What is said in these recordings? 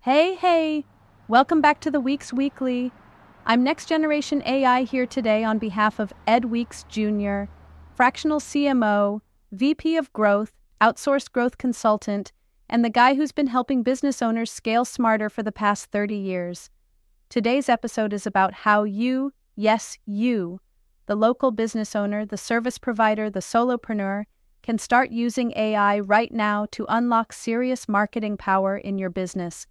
Hey, welcome back to the Weeks Weekly. I'm Next Generation AI here today on behalf of Ed Weeks Jr., fractional CMO, VP of Growth, outsourced growth consultant, and the guy who's been helping business owners scale smarter for the past 30 years. Today's episode is about how you, yes, you, the local business owner, the service provider, the solopreneur, can start using AI right now to unlock serious marketing power in your business.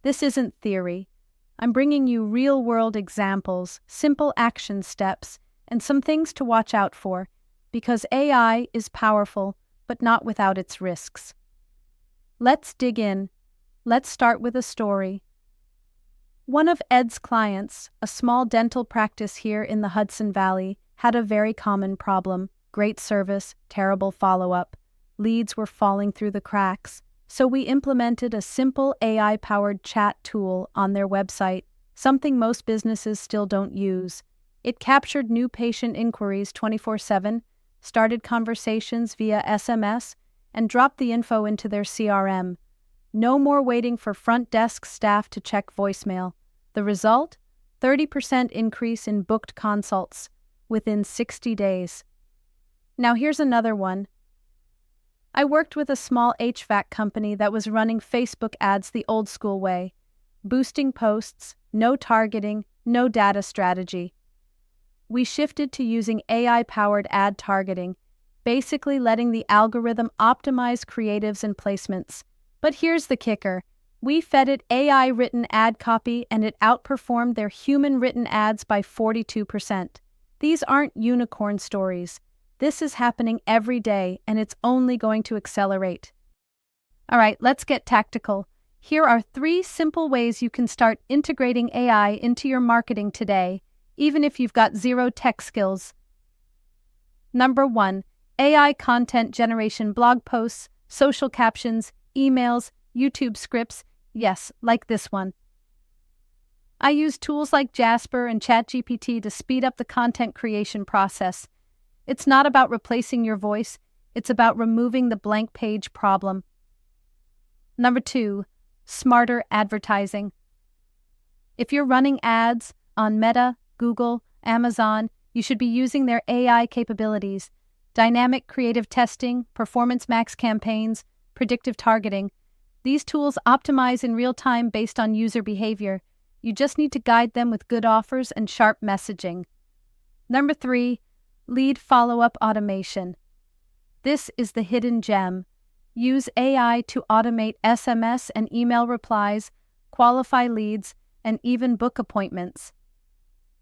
This isn't theory. I'm bringing you real-world examples, simple action steps, and some things to watch out for, because AI is powerful, but not without its risks. Let's dig in. Let's start with a story. One of Ed's clients, a small dental practice here in the Hudson Valley, had a very common problem: great service, terrible follow-up. Leads were falling through the cracks. So we implemented a simple AI-powered chat tool on their website, something most businesses still don't use. It captured new patient inquiries 24/7, started conversations via SMS, and dropped the info into their CRM. No more waiting for front desk staff to check voicemail. The result? 30% increase in booked consults within 60 days. Now here's another one. I worked with a small HVAC company that was running Facebook ads the old school way, boosting posts, no targeting, no data strategy. We shifted to using AI-powered ad targeting, basically letting the algorithm optimize creatives and placements. But here's the kicker. We fed it AI-written ad copy and it outperformed their human-written ads by 42%. These aren't unicorn stories. This is happening every day, and it's only going to accelerate. All right, let's get tactical. Here are 3 simple ways you can start integrating AI into your marketing today, even if you've got zero tech skills. Number 1, AI content generation: blog posts, social captions, emails, YouTube scripts. Yes, like this one. I use tools like Jasper and ChatGPT to speed up the content creation process. It's not about replacing your voice, it's about removing the blank page problem. Number 2, smarter advertising. If you're running ads on Meta, Google, Amazon, you should be using their AI capabilities: dynamic creative testing, performance max campaigns, predictive targeting. These tools optimize in real time based on user behavior. You just need to guide them with good offers and sharp messaging. Number 3, lead follow-up automation. This is the hidden gem. Use AI to automate SMS and email replies, qualify leads, and even book appointments.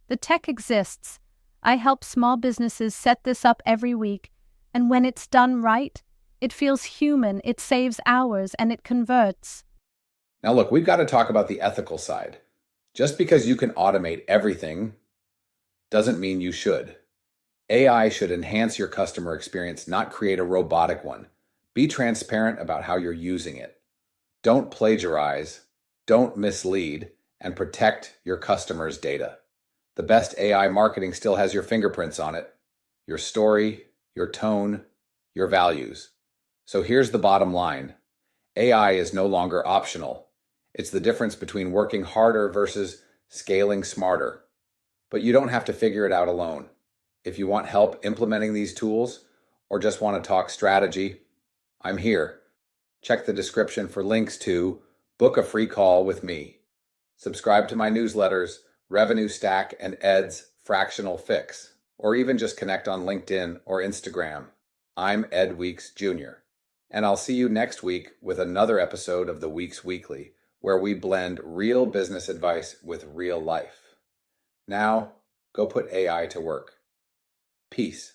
The tech exists. I help small businesses set this up every week, and when it's done right, it feels human, it saves hours, and it converts. Now look, we've got to talk about the ethical side. Just because you can automate everything doesn't mean you should. AI should enhance your customer experience, not create a robotic one. Be transparent about how you're using it. Don't plagiarize, don't mislead, and protect your customers' data. The best AI marketing still has your fingerprints on it: your story, your tone, your values. So here's the bottom line. AI is no longer optional. It's the difference between working harder versus scaling smarter. But you don't have to figure it out alone. If you want help implementing these tools or just want to talk strategy, I'm here. Check the description for links to book a free call with me. Subscribe to my newsletters, Revenue Stack and Ed's Fractional Fix, or even just connect on LinkedIn or Instagram. I'm Ed Weeks Jr., and I'll see you next week with another episode of the Weeks Weekly, where we blend real business advice with real life. Now, go put AI to work. Peace.